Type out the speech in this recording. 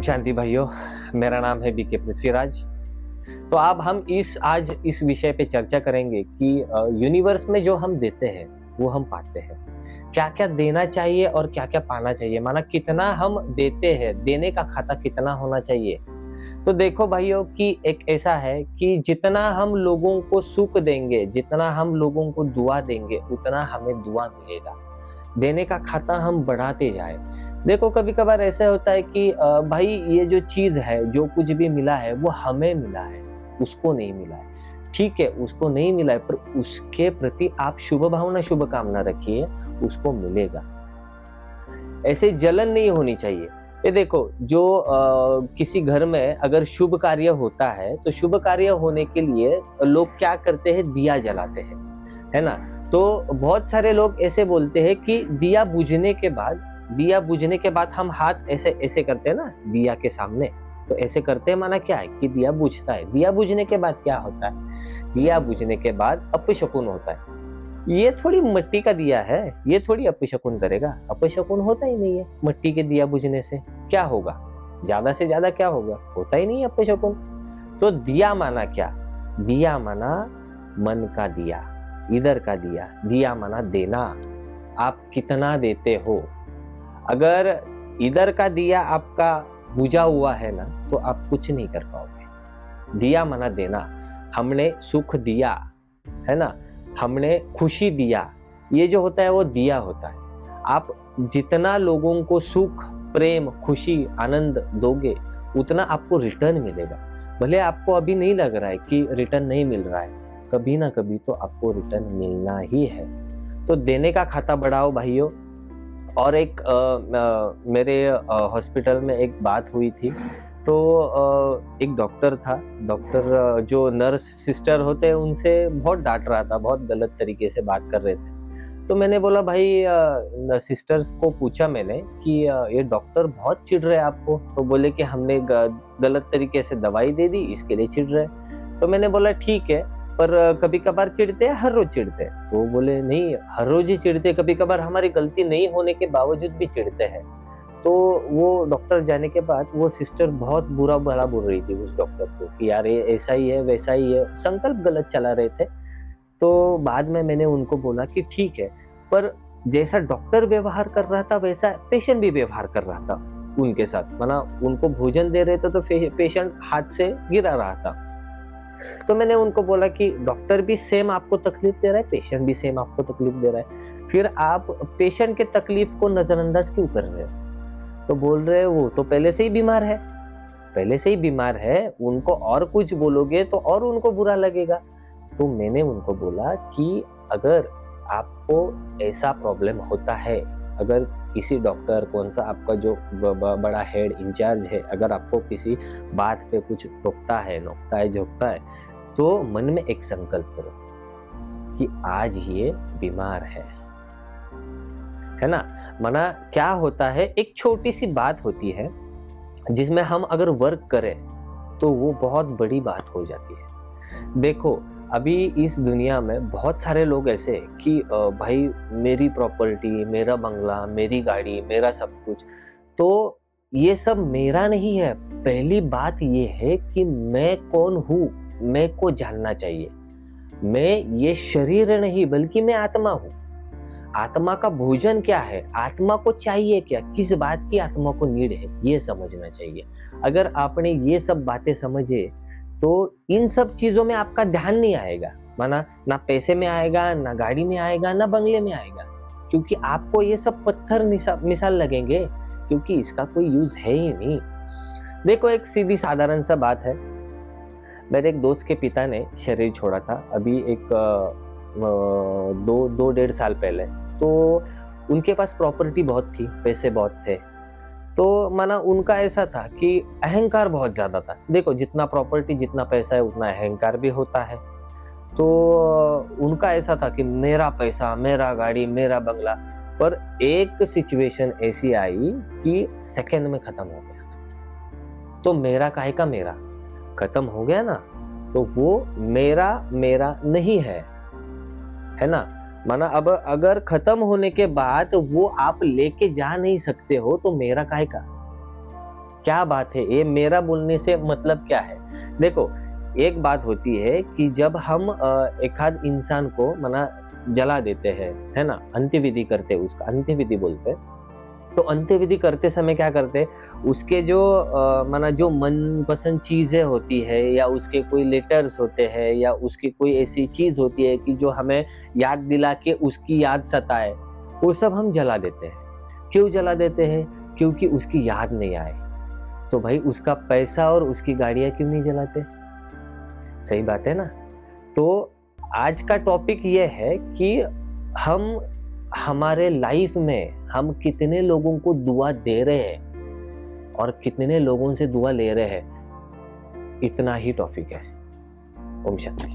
ओम शांति भाइयों, मेरा नाम है बीके पृथ्वीराज। तो अब हम आज इस विषय पे चर्चा करेंगे कि यूनिवर्स में जो हम देते हैं वो हम पाते हैं। क्या क्या देना चाहिए और क्या क्या पाना चाहिए, माना कितना हम देते हैं, देने का खाता कितना होना चाहिए। तो देखो भाइयों कि एक ऐसा है कि जितना हम लोगों को सुख देंगे, जितना हम लोगों को दुआ देंगे, उतना हमें दुआ मिलेगा। देने का खाता हम बढ़ाते जाए। देखो कभी कभार ऐसा होता है कि भाई ये जो चीज है, जो कुछ भी मिला है वो हमें मिला है, उसको नहीं मिला है। ठीक है, उसको नहीं मिला है, पर उसके प्रति आप शुभ भावना शुभ कामना रखिए, उसको मिलेगा। ऐसे जलन नहीं होनी चाहिए। ये देखो जो किसी घर में अगर शुभ कार्य होता है तो शुभ कार्य होने के लिए लोग क्या करते हैं, दिया जलाते हैं, है ना। तो बहुत सारे लोग ऐसे बोलते हैं कि दिया बुझने के बाद हम हाथ ऐसे ऐसे करते हैं ना दिया के सामने, तो ऐसे करते हैं, माना क्या है कि दिया बुझता है। दिया बुझने के बाद क्या होता है, दिया बुझने के बाद अपशकुन होता है। ये थोड़ी मिट्टी का दिया है, ये थोड़ी अपशकुन करेगा। अपशकुन होता ही नहीं है मिट्टी के दिया बुझने से। क्या होगा, ज्यादा से ज्यादा क्या होगा, होता ही नहीं है अपशकुन। तो दिया माना क्या, दिया माना मन का दिया, इधर का दिया। दिया माना देना, आप कितना देते हो। अगर इधर का दिया आपका बुझा हुआ है ना, तो आप कुछ नहीं कर पाओगे। दिया माना देना। हमने सुख दिया, है ना, हमने खुशी दिया, ये जो होता है वो दिया होता है। आप जितना लोगों को सुख, प्रेम, खुशी, आनंद दोगे, उतना आपको रिटर्न मिलेगा। भले आपको अभी नहीं लग रहा है कि रिटर्न नहीं मिल रहा है, कभी ना कभी तो आपको रिटर्न मिलना ही है। तो देने का खाता बढ़ाओ भाइयों। और एक मेरे हॉस्पिटल में एक बात हुई थी। तो एक डॉक्टर था, डॉक्टर जो नर्स सिस्टर होते हैं उनसे बहुत डांट रहा था, बहुत गलत तरीके से बात कर रहे थे। तो मैंने बोला भाई, सिस्टर्स को पूछा मैंने कि ये डॉक्टर बहुत चिढ़ रहे आपको। तो बोले कि हमने गलत तरीके से दवाई दे दी, इसके लिए चिढ़ रहे। तो मैंने बोला ठीक है, पर कभी कभार चिढ़ते हैं, हर रोज चिढ़ते हैं। तो बोले नहीं, हर रोज ही चिढ़ते, कभी कभार हमारी गलती नहीं होने के बावजूद भी चिढ़ते हैं। तो वो डॉक्टर जाने के बाद वो सिस्टर बहुत बुरा भला बोल रही थी उस डॉक्टर को कि यार ये ऐसा ही है, वैसा ही है, संकल्प गलत चला रहे थे। तो बाद में मैंने उनको बोला कि ठीक है, पर जैसा डॉक्टर व्यवहार कर रहा था वैसा पेशेंट भी व्यवहार कर रहा था उनके साथ। माना उनको भोजन दे रहे थे तो पेशेंट हाथ से गिरा रहा था। तो मैंने उनको बोला कि डॉक्टर भी सेम आपको तकलीफ दे रहा है, पेशेंट भी सेम आपको तकलीफ दे रहा है, फिर आप पेशेंट के तकलीफ को नजरअंदाज क्यों कर रहे हो। तो बोल रहे हैं वो तो पहले से ही बीमार है, पहले से ही बीमार है, उनको और कुछ बोलोगे तो और उनको बुरा लगेगा। तो मैंने उनको बोला कि अगर आपको ऐसा प्रॉब्लम होता है, अगर किसी डॉक्टर, कौन सा आपका जो बड़ा हेड इंचार्ज है, अगर आपको किसी बात पे कुछ टोकता है, नोकता है, झोंकता है, तो मन में एक संकल्प करो कि आज ये बीमार है ना। माना क्या होता है, एक छोटी सी बात होती है जिसमें हम अगर वर्क करें तो वो बहुत बड़ी बात हो जाती है। देखो अभी इस दुनिया में बहुत सारे लोग ऐसे हैं कि भाई मेरी प्रॉपर्टी, मेरा बंगला, मेरी गाड़ी, मेरा सब कुछ, तो ये सब मेरा नहीं है। पहली बात ये है कि मैं कौन हूँ, मैं को जानना चाहिए। मैं ये शरीर नहीं बल्कि मैं आत्मा हूँ। आत्मा का भोजन क्या है, आत्मा को चाहिए क्या, किस बात की आत्मा को नीड है, ये समझना चाहिए। अगर आपने ये सब बातें समझे तो इन सब चीजों में आपका ध्यान नहीं आएगा। माना ना पैसे में आएगा, ना गाड़ी में आएगा, ना बंगले में आएगा, क्योंकि आपको ये सब पत्थर मिसाल लगेंगे, क्योंकि इसका कोई यूज है ही नहीं। देखो एक सीधी साधारण सा बात है। मेरे एक दोस्त के पिता ने शरीर छोड़ा था अभी एक 2-1.5 साल पहले। तो उनके पास प्रॉपर्टी बहुत थी, पैसे बहुत थे। तो माना उनका ऐसा था कि अहंकार बहुत ज्यादा था। देखो जितना प्रॉपर्टी, जितना पैसा है, उतना अहंकार भी होता है। तो उनका ऐसा था कि मेरा पैसा, मेरा गाड़ी, मेरा बंगला। पर एक सिचुएशन ऐसी आई कि सेकंड में खत्म हो गया। तो मेरा काहे का मेरा खत्म हो गया ना, तो वो मेरा नहीं है ना। माना अब अगर खत्म होने के बाद वो आप लेके जा नहीं सकते हो तो मेरा काहे का, क्या बात है, ये मेरा बोलने से मतलब क्या है? देखो, एक बात होती है कि जब हम एक आध इंसान को मना जला देते हैं, है ना, अंत्यविधि करते हैं, उसका अंत्यविधि बोलते हैं। तो अंत्यविधि करते समय क्या करते हैं, उसके जो माना जो मनपसंद चीजें होती है, या उसके कोई लेटर्स होते हैं, या उसकी कोई ऐसी चीज होती है कि जो हमें याद दिला के उसकी याद सताए, वो सब हम जला देते हैं। क्यों जला देते हैं? क्योंकि उसकी याद नहीं आए। तो भाई उसका पैसा और उसकी गाड़ियां क्यों नहीं जलाते? सही बात है ना? तो आज का टॉपिक ये है कि हम हमारे लाइफ में हम कितने लोगों को दुआ दे रहे हैं और कितने लोगों से दुआ ले रहे हैं, इतना ही टॉपिक है। ओम शांति।